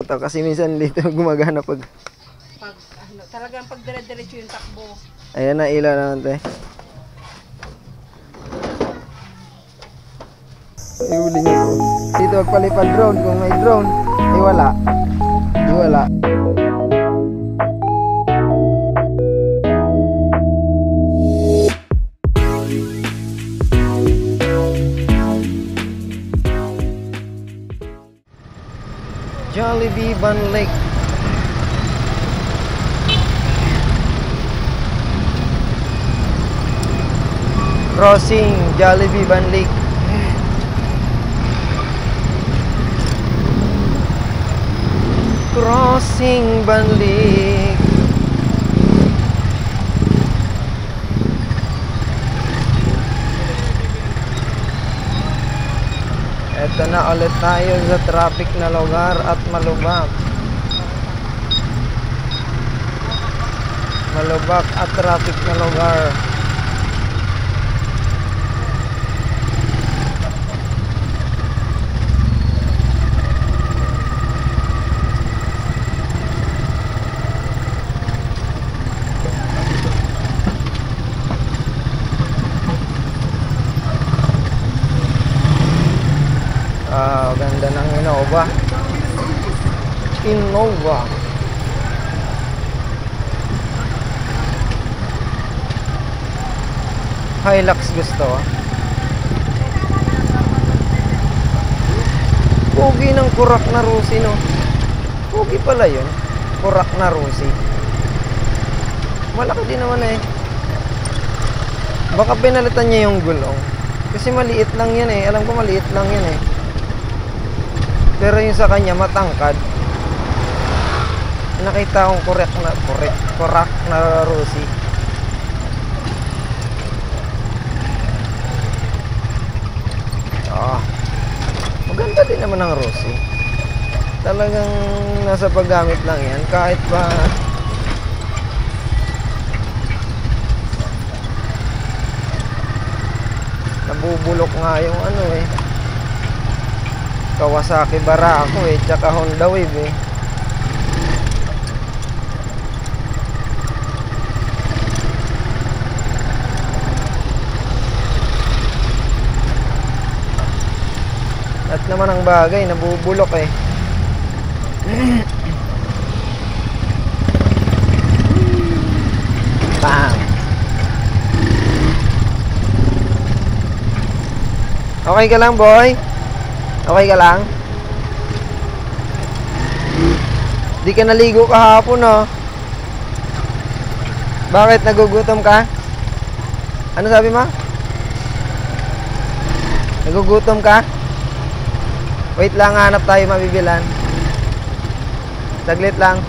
nakakalimutan kasi minsan dito gumagana pag talagang pag dire-diretso yung takbo. Ayan na, ilaw naman tayo. Ihuli niyo po. Dito magpalipad drone. Kung may drone, ay wala. Ay wala. Jollibee Van Lake. Crossing Jollibee Van Lake. Crossing Van Lake. Eto na ulit tayo sa traffic na lugar at malubak. Malubak at traffic na lugar. Ganda ng Innova. Innova. Hilux gusto. Pogi ng kurak na Rusi, no? Pogi pala yun. Kurak na Rusi. Malaki din naman eh. Baka pinalitan niya yung gulong. Kasi maliit lang yan eh. Alam ko maliit lang yan eh. Pero yung sa kanya matangkad. Nakita akong kurak na Rusi. Maganda din naman ang Rusi. Talagang nasa paggamit lang yan. Kahit pa nabubulok nga yung ano eh, Kawasaki Barako eh, tsaka Honda Wave eh. At naman ang bagay, nabubulok eh. Bang! Okay ka lang, boy? Okay ka lang? Di ka naligo kahapon, no? Bakit? Nagugutom ka? Ano sabi mo? Nagugutom ka? Wait lang, hanap tayo mabibilan. Saglit lang.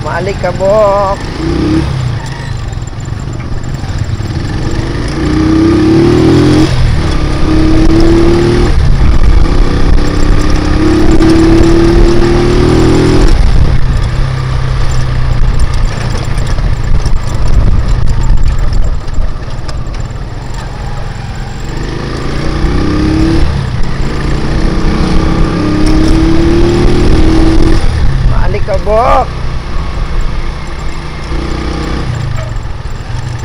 Maalikabok. Maalikabok.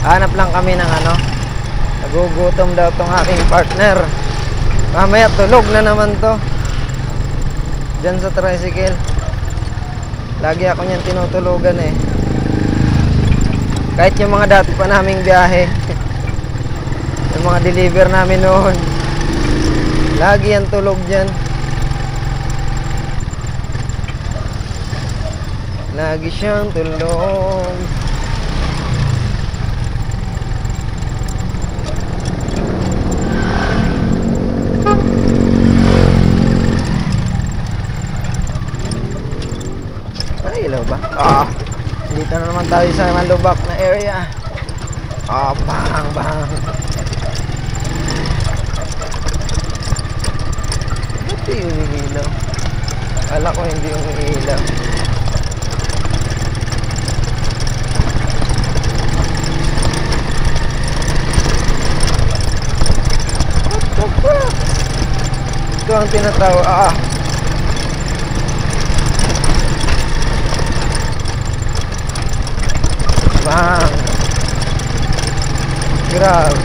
Hanap lang kami ng ano. Nagugutom daw tong aking partner. Mamaya tulog na naman to. Diyan sa tricycle. Lagi ako niyan tinutulugan eh. Kahit yung mga dati pa naming biyahe. Yung mga deliver namin noon. Lagi yan tulog dyan. Lagi siyang tulog. Dito na naman tayo sa malubak na area. Bang, bang. Ba't di umiilaw? Kala ko hindi umiilaw. What the fuck? Ito ang tinatawag. Bang. Grabe.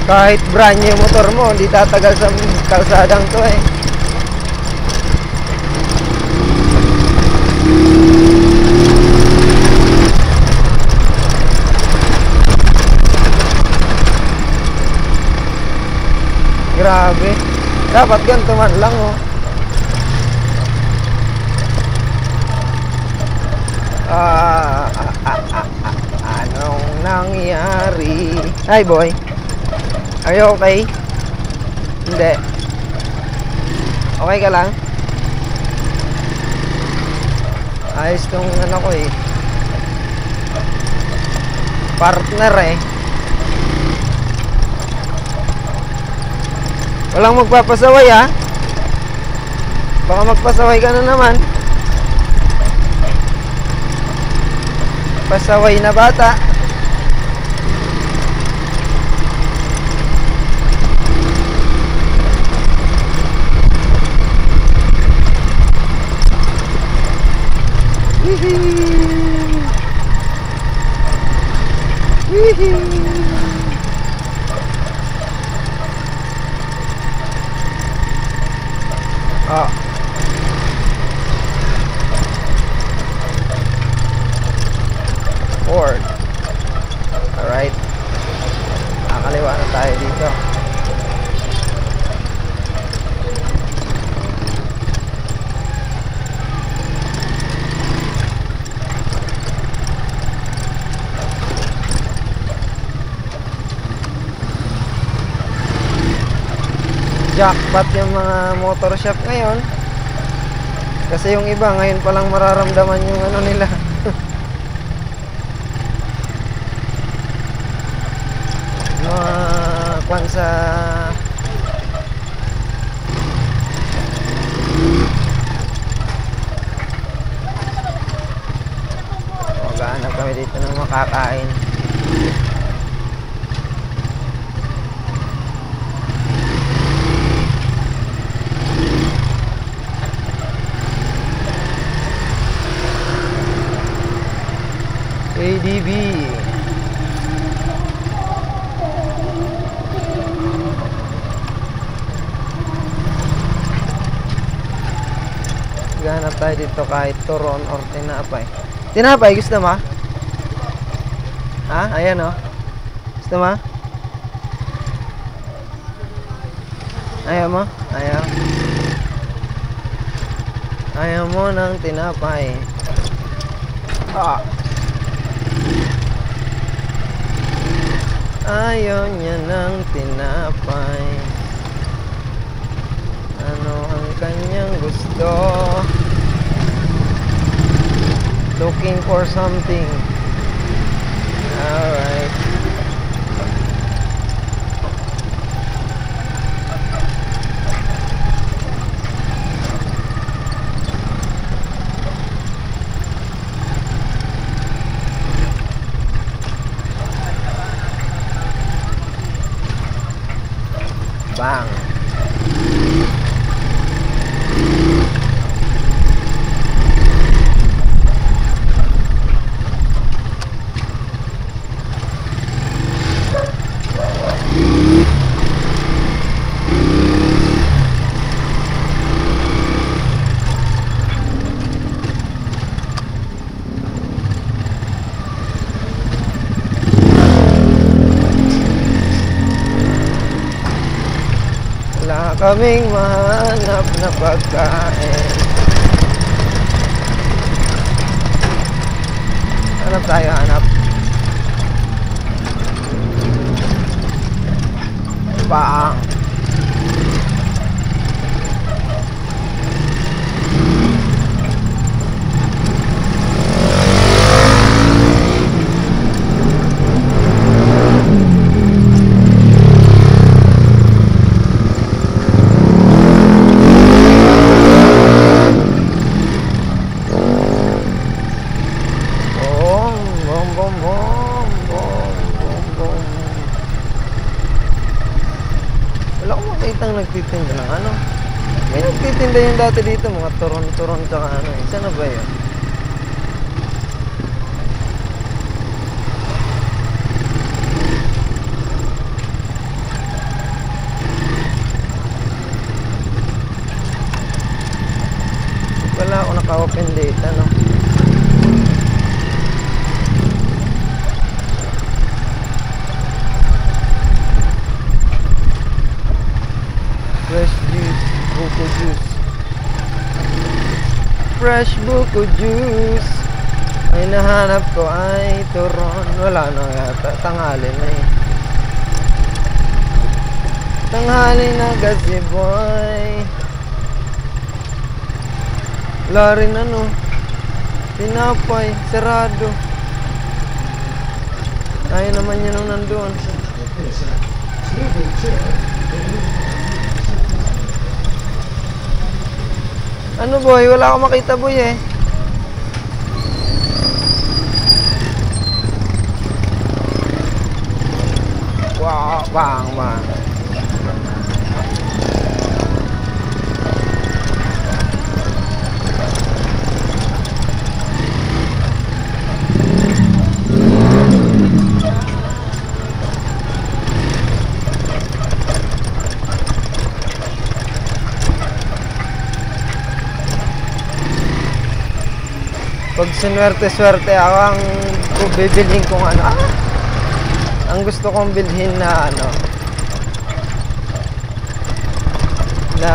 Kahit brand new motor mo, hindi tatagal sa kalsadang to eh. Grabe. Dapat ganito man lang oh. Anong nangyari? Hi boy. Are you okay? Hindi. Okay ka lang? Ayos tong ano ko eh. Partner eh. Walang magpapasaway ha. Baka magpasaway ka na naman. Pasaway na bata. Forward. Alright. Nakakaliwa na tayo dito. Jackpot yung mga motor shop ngayon. Kasi yung iba ngayon palang mararamdaman yung ano nila. Mga kwan sa maghanap kami dito ng makakain. ADB. Ganap tayo dito kahit turon or tinapay. Tinapay, gusto mo? Ha? Ayan o. Gusto mo? Ayaw mo? Ayaw. Ayaw mo ng tinapay. Ayaw niya ng tinapay. Ano ang kanyang gusto? Looking for something. Alright. Bang. Wala kaming mahanap na pagkain. Hanap tayo, hanap. Bang! Wala akong makitang nagtitinda ng ano. May nagtitinda yung dati dito, mga turon-turon tsaka ano. Isa na ba yun? Wala ako naka-open data, no? Fresh juice, buko juice. Fresh buko juice. Ay nahanap ko ay turon. Wala na yata. Tanghali na eh. Tanghali na kasi boy. Wala rin ano. Tinapay. Sarado. Ayaw naman yun nung nandun. Ano boy? Wala akong makita boy eh. Wow, bang, bang. Pag sinwerte-swerte ako ang bibilhin kong ano. Ang gusto kong bilhin na ano. Na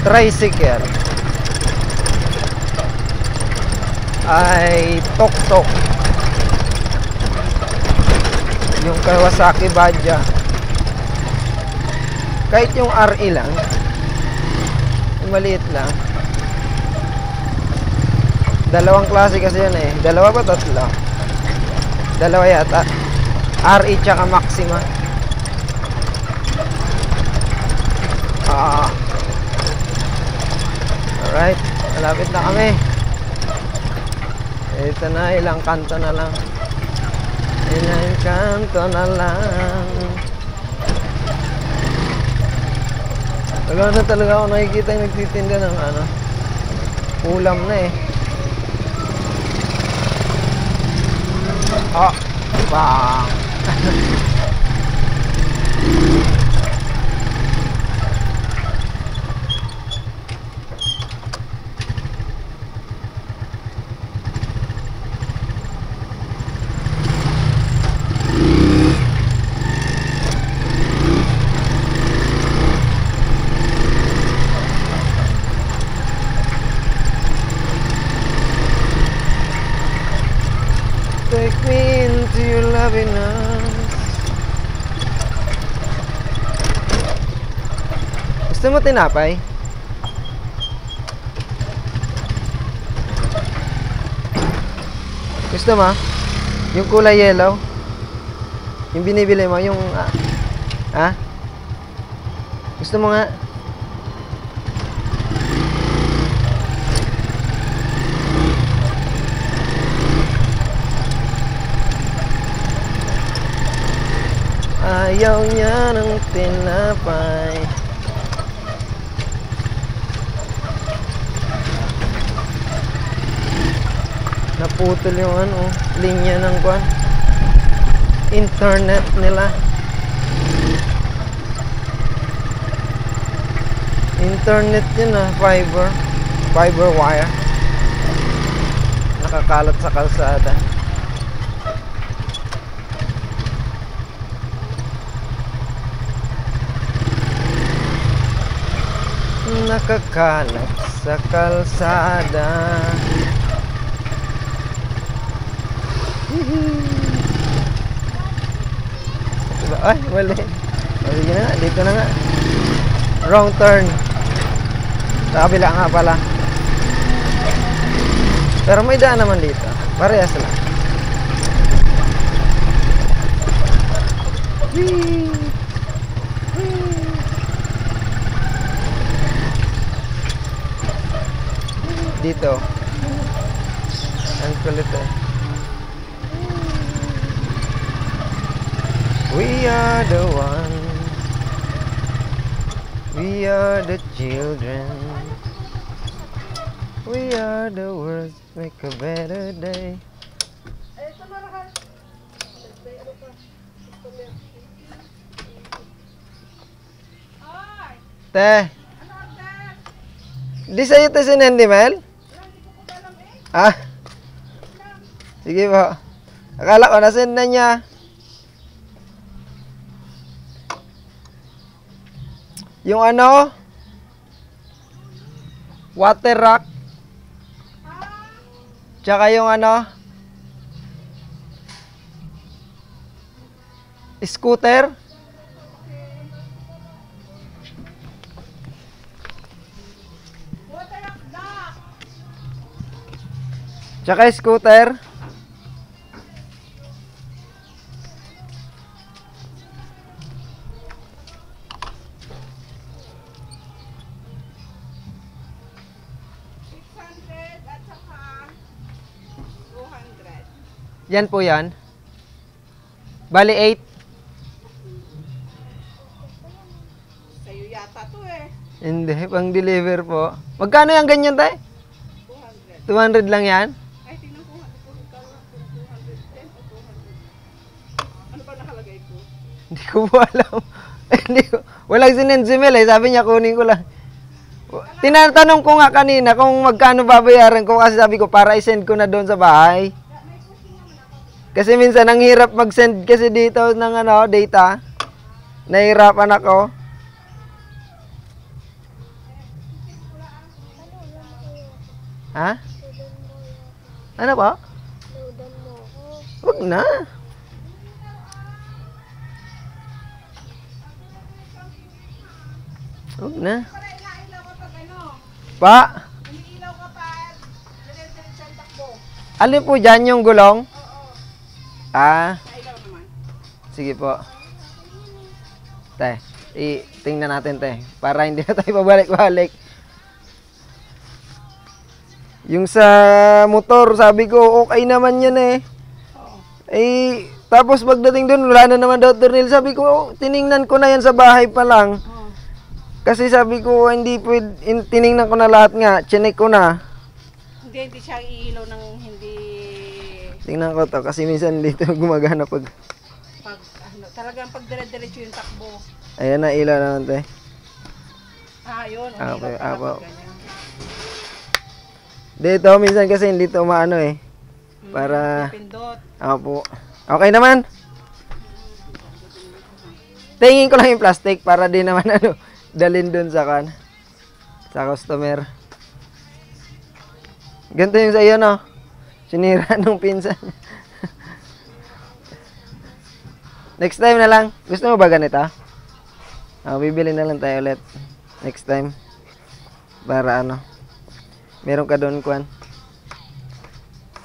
tricycle ay tok-tok. Yung Kawasaki Badja. Kahit yung RE lang. Yung maliit lang. Dalawang klase kasi yan eh. Dalawa ba tatlo? Dalawa yata. RE tsaka Maxima. Alright. Malapit na kami. Ito na. Ilang kanto na lang. Ilang kanto na lang. Wala na talaga ako nakikita yung nagtitinda ng ano. Ulam na eh. Oh, bang. Take me into your loving arms. Gusto mo tinapay? Gusto mo? Yung kulay yellow? Yung binibili mo, yung... ha? Gusto mo nga? Ayaw niya ng tinapay. Naputol yung ano, linya ng kwan. Internet nila. Internet yun ah, fiber wire. Nakakalat sa kalsada. Nakakalat sa kalsada. Diba? Ay, mali. O, sige na nga, dito na nga. Wrong turn. Sa kabila nga pala. Pero may daan naman dito. Parehas lang. Whee! Whee! Dito. Ang kulit eh. We are the ones. We are the children. We are the world. Make a better day. Te. Di sa'yo te sinindi, Mel? Ah? Sige po. Akala ko nasend na niya. Yung ano? Water rock. Tsaka yung ano? Scooter. Tsaka scooter. Yan po yan. Bali 8. Sa'yo yata to eh. Hindi, pang deliver po. Magkano yung ganyan tayo? 200. 200 lang yan? Ay, tingnan ko nga. Kung 210 o 210. Ano ba nakalagay ko? Hindi ko po alam. Hindi ko. Walang sinend si Mel eh. Sabi niya kunin ko lang. Tinatanong ko nga kanina kung magkano babayaran ko kasi sabi ko para i-send ko na doon sa bahay. Kasi minsan ang hirap mag-send kasi dito ng ano, data. Nahirapan ako. Ha? Ano po? Loadan mo ako. Huwag na. Huwag na. Para inailaw ka pag ano. Pa, Iniilaw ka pa at dire-diretso ang takbo. alin po dyan yung gulong? Oo. Ah, Nailaw naman. sige po. Te, tingnan natin te. Para hindi na tayo pabalik-balik. Yung sa motor, sabi ko, okay naman yan eh. Oo. Eh, tapos pagdating doon, wala na naman daw tornil. Sabi ko, tiningnan ko na yan sa bahay pa lang. Oo. Kasi sabi ko, hindi pwede, tiningnan ko na lahat nga. Chinek ko na. Hindi siya iilaw ng hindi Tingnan ko to kasi minsan dito gumagana pag... pag ano, talagang pag dire-diretso yung takbo. Ayan na, ilaw naman te. Yun. Okay, Umiilaw pala apo. pag ganyan. Dito, minsan kasi hindi to maano eh. Para... Pindot. Opo. Okay naman. Tingin ko lang yung plastic para di naman ano, dalhin dun sa kan. Sa customer. Ganito yung sa iyo, no? Sinira nung pinsan. Next time na lang. Gusto mo ba ganito? Bibili na lang tayo ulit. Next time. Para ano. Meron ka doon, Kwan.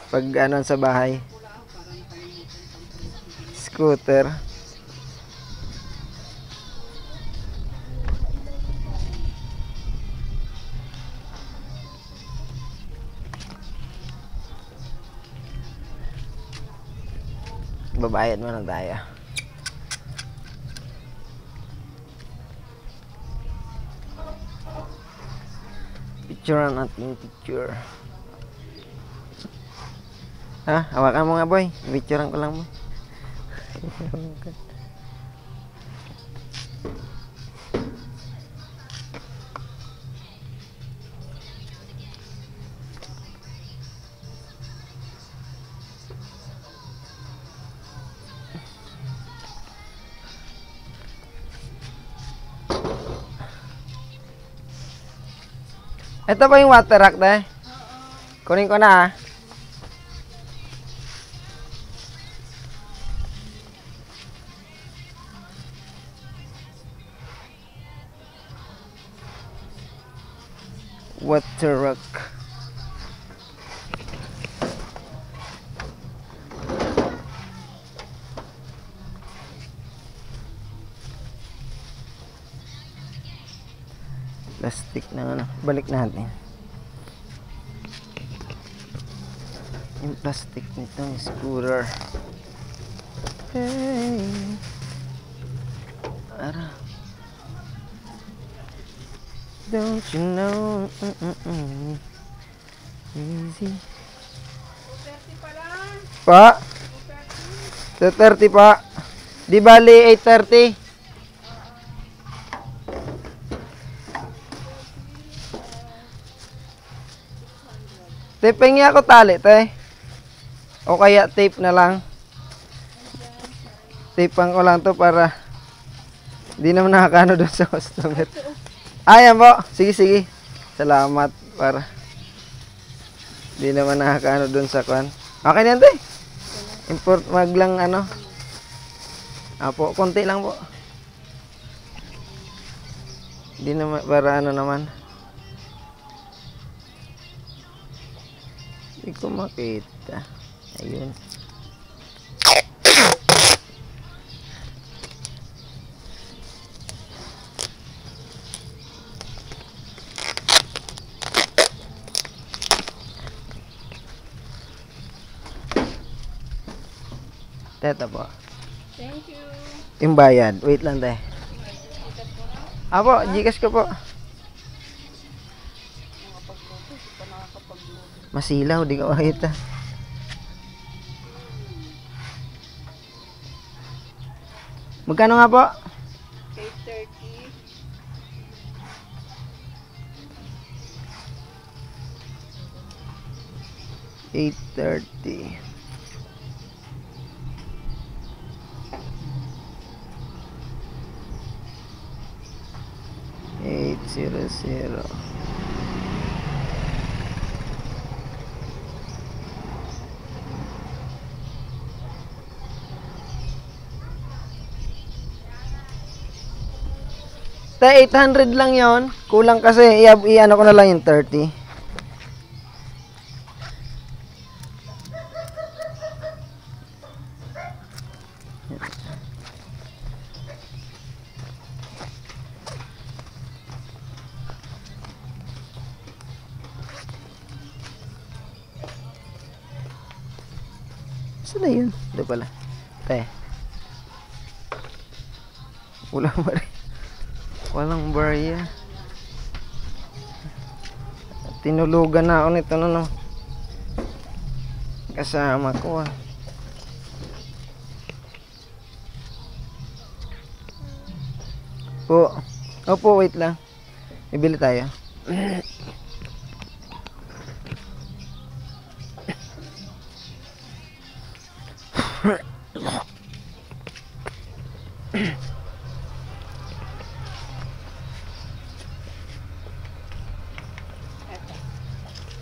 Pag ano sa bahay. Scooter. Babayad mo na tayo. Picture natin, picture. Ha? Hawakan mo nga, boy. Picturean ko lang mo. Ito pa yung water rack, te. Kunin ko na, ha. Water rock. Plastic na ano. Balik natin. Yung plastic nito is cooler. Hey. Ara. Don't you know? Easy. 30 pa lang. Pa? 230 pa. Di bali 830. Taping niya ako tali, te. O kaya tape na lang. Tapean ko lang to para di naman nakakano doon sa customer. Ayan po. Sige, sige. Salamat para di naman nakakano doon sa kwan. Okay na yan, te. Import maglang ano. Apo, konti lang po. Di naman, para ano naman. Hindi ko makita. Ayun. Teta po. Thank you. Yung bayad. Wait lang tayo. Apo, Gcash ko po. Masilaw, di ka makita. Magkano nga po? 8:30. 830. Eight zero zero. Te, 800 lang yon. Kulang kasi i-ano ko na lang yung 30. Saan na yun? Doon pala. Te. Walang barya. Walang barya. Tinulugan na ako nito no. Kasama ko ah. Po. Opo, wait lang. Ibili tayo.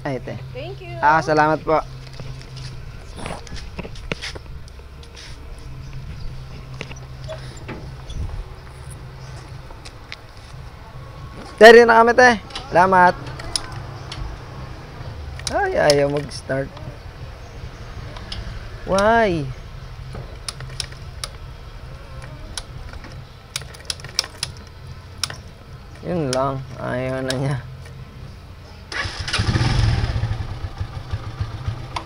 Ay, te. Thank you. Salamat po. Ready na kami, te. Salamat. Ay, ayaw mag-start. Why? Yun lang. Ayaw na niya.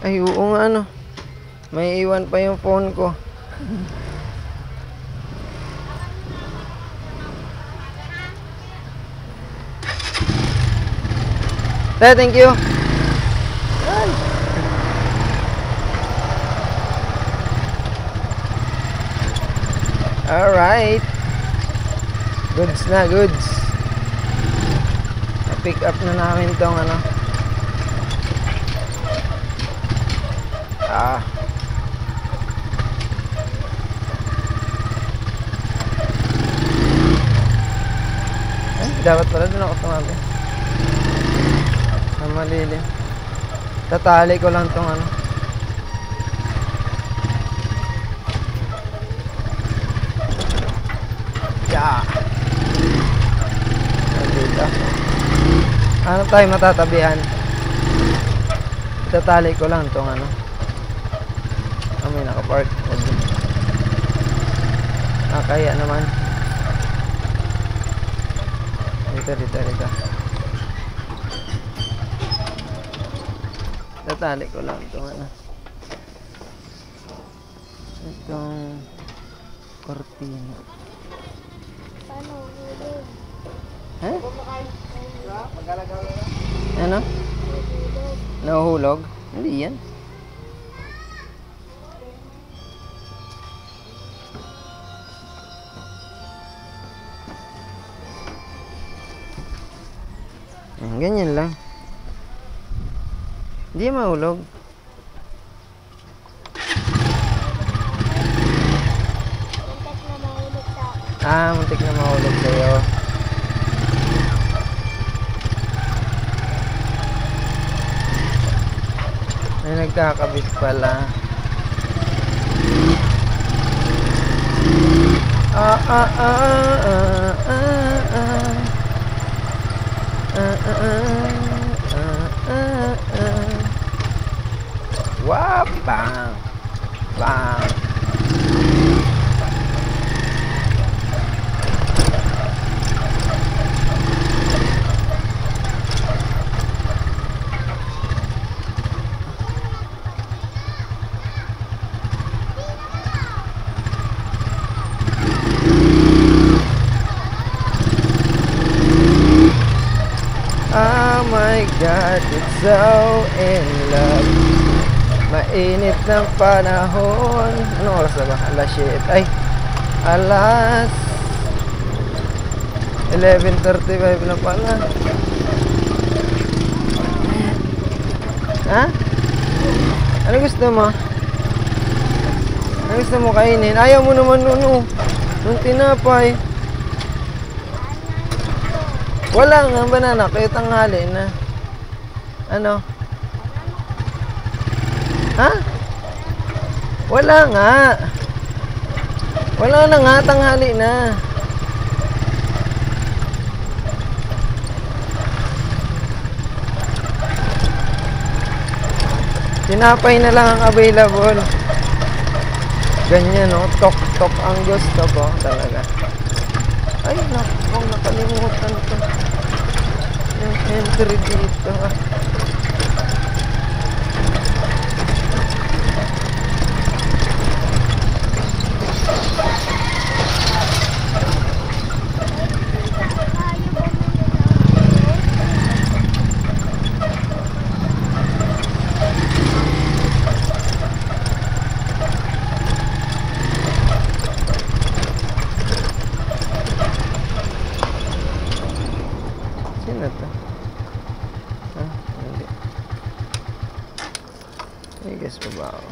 Ay, oo nga ano. May iwan pa yung phone ko. Thank you. Ay. Alright. Goods na, goods. Na-pick up na namin tong ano. Dapat pala doon ako tumabi. Na malilim. Tatali ko lang tong ano. Yeah. Dito. Ano tayo matatabihan? Itatali ko lang itong ano. May nakapark. Kaya naman. Dito. Itatali ko lang itong ano. Itong kortina. Paano hulog? Ha? Magalagaw na. Ano? Hulog. Nahuhulog? Hindi yan. Ganyan lang. Hindi mahulog. Muntik na mahulog sa akin. Muntik na mahulog sa'yo. May nagkakabit pala. Wow, bang. Bang. Oh my God, it's so in love. Mainit ng panahon. Ano oras na ba? Alas 7. Ay, alas 11:35 na pala. Ha? Ano gusto mo? Ano gusto mo kainin? Ayaw mo naman nung tinapay. Wala nga banana, kayo tanghali na. Ano? Ha? Wala nga. Wala na nga, tanghali na. Tinapay na lang ang available. Ganyan, no? Tok-tok ang gusto ko talaga. Ay, naku, nakalimutan ko. Yung entry dito. Sino to? Hindi. I guess pa ba ako?